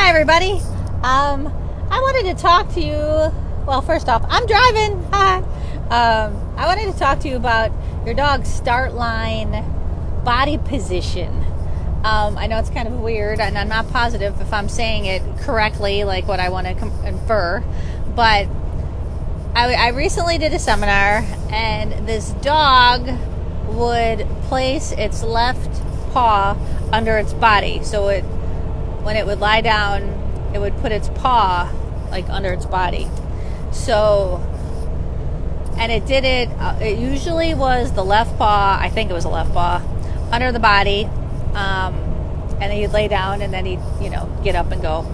Hi everybody. I wanted to talk to you. Well, first off, I'm driving. Hi. I wanted to talk to you about your dog's start line body position. I know it's kind of weird, and I'm not positive if I'm saying it correctly, like what I want to infer, but I recently did a seminar, and this dog would place its left paw under its body. So when it would lie down, it would put its paw like under its body. So, and it did it, it usually was the left paw, I think it was the left paw, under the body, and then he'd lay down and then he'd, get up and go.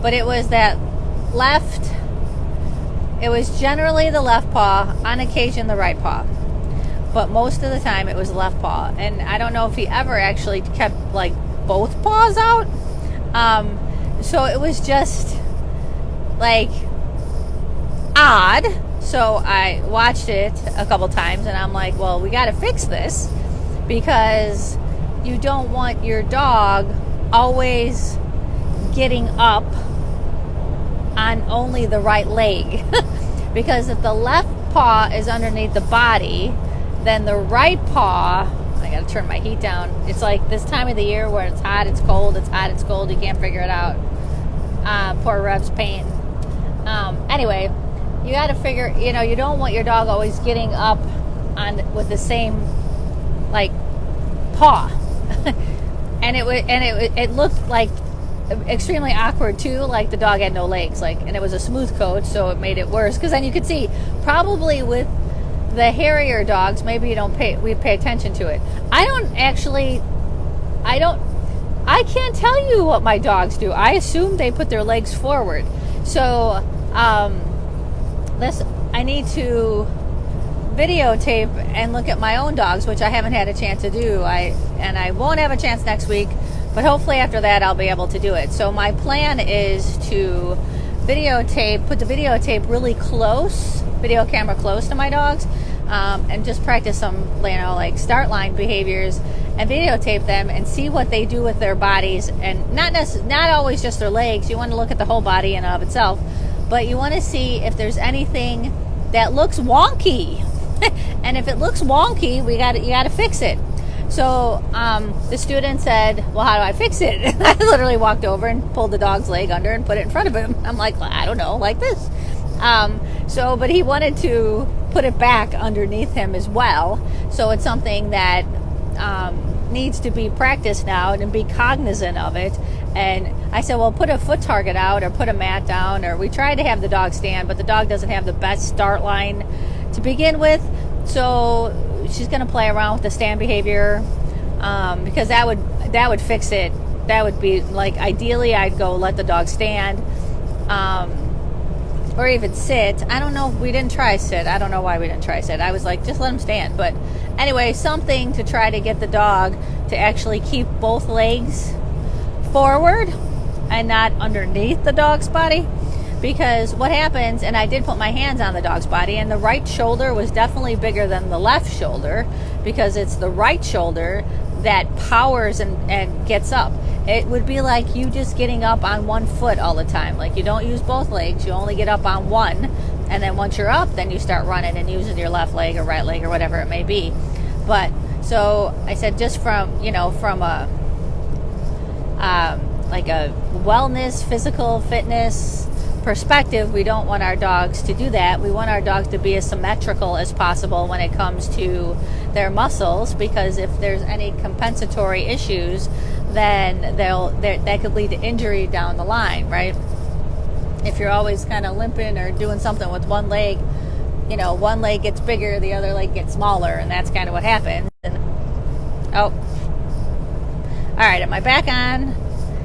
But it was that left, it was generally the left paw, on occasion the right paw. But most of the time it was the left paw. And I don't know if he ever actually kept like both paws out. So it was just like odd. So I watched it a couple times and I'm like, well, we got to fix this, because you don't want your dog always getting up on only the right leg. Because if the left paw is underneath the body, then the right paw, I gotta turn my heat down. It's like this time of the year where it's hot, it's cold, it's hot, it's cold, you can't figure it out. Poor Rev's pain. Anyway, you gotta figure, you don't want your dog always getting up on with the same like paw. and it looked like extremely awkward too, like the dog had no legs, and it was a smooth coat, so it made it worse, because then you could see probably with the hairier dogs, maybe we pay attention to it. I can't tell you what my dogs do. I assume they put their legs forward. So I need to videotape and look at my own dogs, which I haven't had a chance to do. I won't have a chance next week, but hopefully after that I'll be able to do it. So my plan is to put the videotape really close, video camera close to my dogs, and just practice some, like start line behaviors and videotape them and see what they do with their bodies, and not always just their legs. You want to look at the whole body in and of itself, but you want to see if there's anything that looks wonky. And if it looks wonky, you got to fix it. So the student said, well, how do I fix it? And I literally walked over and pulled the dog's leg under and put it in front of him. I'm like, well, I don't know, like this. But he wanted to put it back underneath him as well. So it's something that needs to be practiced now and be cognizant of it. And I said, well, put a foot target out or put a mat down. Or we tried to have the dog stand, but the dog doesn't have the best start line to begin with. So she's going to play around with the stand behavior, because that would fix it. That would be like, ideally I'd go let the dog stand, or even sit. I don't know. We didn't try sit. I don't know why we didn't try sit. I was like, just let him stand. But anyway, something to try to get the dog to actually keep both legs forward and not underneath the dog's body. Because what happens, and I did put my hands on the dog's body, and the right shoulder was definitely bigger than the left shoulder, because it's the right shoulder that powers and gets up. It would be like you just getting up on one foot all the time. Like you don't use both legs, you only get up on one, and then once you're up, then you start running and using your left leg or right leg or whatever it may be. But so I said, just from a like a wellness, physical fitness perspective, we don't want our dogs to do that. We want our dogs to be as symmetrical as possible when it comes to their muscles, because if there's any compensatory issues, then that could lead to injury down the line, right? If you're always kind of limping or doing something with one leg, one leg gets bigger, the other leg gets smaller, and that's kind of what happens. All right, am I back on?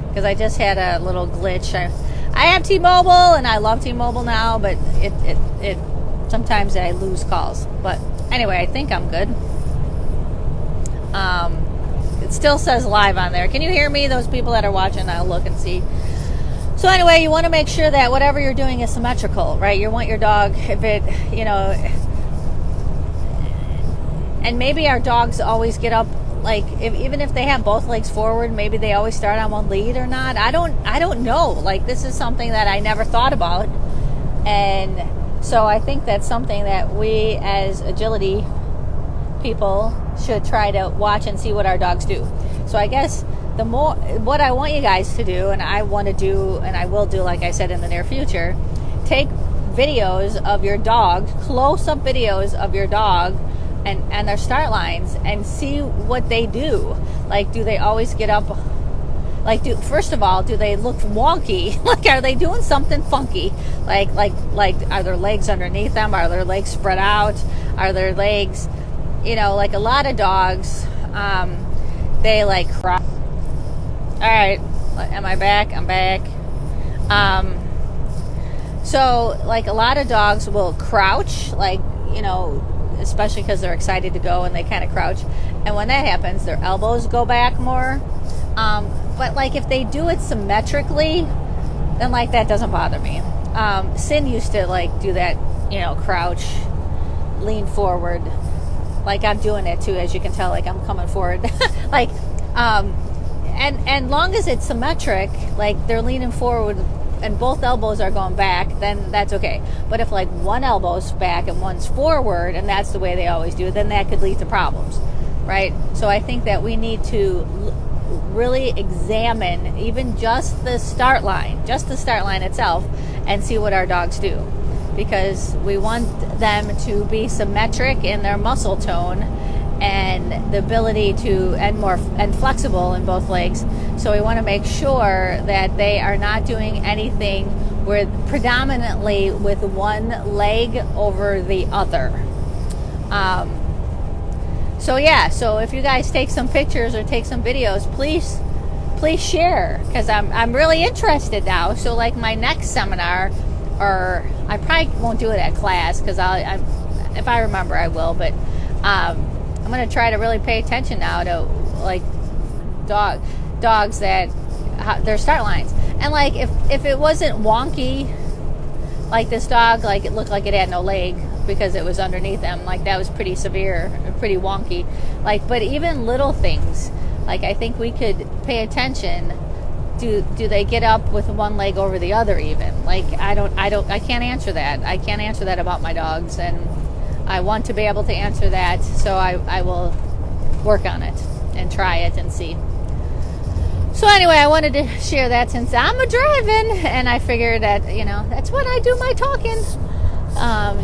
Because I just had a little glitch. I have T-Mobile, and I love T-Mobile now, but it sometimes I lose calls. But anyway, I think I'm good. It still says live on there. Can you hear me? Those people that are watching, I'll look and see. So anyway, you want to make sure that whatever you're doing is symmetrical, right? You want your dog, if it, and maybe our dogs always get up like even if they have both legs forward, maybe they always start on one lead or not. I don't know. Like, this is something that I never thought about, and so I think that's something that we as agility people should try to watch and see what our dogs do. So I guess what I want you guys to do, and I want to do, and I will do, like I said, in the near future, take videos of your dog, close-up videos of your dog and their start lines, and see what they do. Like, do they always get up? Like, first of all, do they look wonky? Like, are they doing something funky? Like, are their legs underneath them? Are their legs spread out? Are their legs, like a lot of dogs, they like cry. All right, am I back? I'm back. So, like, a lot of dogs will crouch, like, especially because they're excited to go, and they kind of crouch. And when that happens, their elbows go back more. But, like, if they do it symmetrically, then, like, that doesn't bother me. Sin used to, like, do that, crouch, lean forward. Like, I'm doing it, too, as you can tell. Like, I'm coming forward. Like, and long as it's symmetric, like, they're leaning forward and both elbows are going back, then that's okay. But if, like, one elbow's back and one's forward, and that's the way they always do, then that could lead to problems, right? So I think that we need to really examine even just the start line itself, and see what our dogs do, because we want them to be symmetric in their muscle tone and the ability to, and flexible in both legs. So we want to make sure that they are not doing anything predominantly with one leg over the other. So if you guys take some pictures or take some videos, please share, because I'm really interested now. So, like, my next seminar, or I probably won't do it at class, because if I remember I will, but I'm going to try to really pay attention now to, like, dogs that their start lines. And, like, if it wasn't wonky, like this dog, like, it looked like it had no leg because it was underneath them, like, that was pretty severe, pretty wonky. Like, but even little things, like, I think we could pay attention. Do they get up with one leg over the other even? Like, I can't answer that. I can't answer that about my dogs, and I want to be able to answer that, so I will work on it and try it and see. So anyway, I wanted to share that since I'm a driving, and I figured that, that's when I do my talking.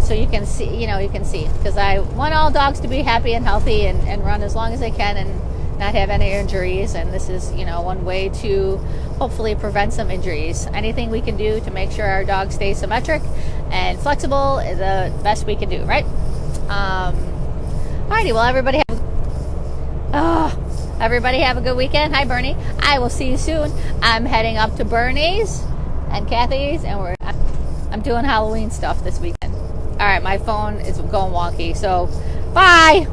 So you can see, because I want all dogs to be happy and healthy and run as long as they can and not have any injuries. And this is, one way to hopefully prevent some injuries. Anything we can do to make sure our dogs stay symmetric and flexible is the best we can do, right? Alrighty, well, everybody have a good weekend. Hi, Bernie. I will see you soon. I'm heading up to Bernie's and Kathy's, and I'm doing Halloween stuff this weekend. All right, my phone is going wonky, so bye.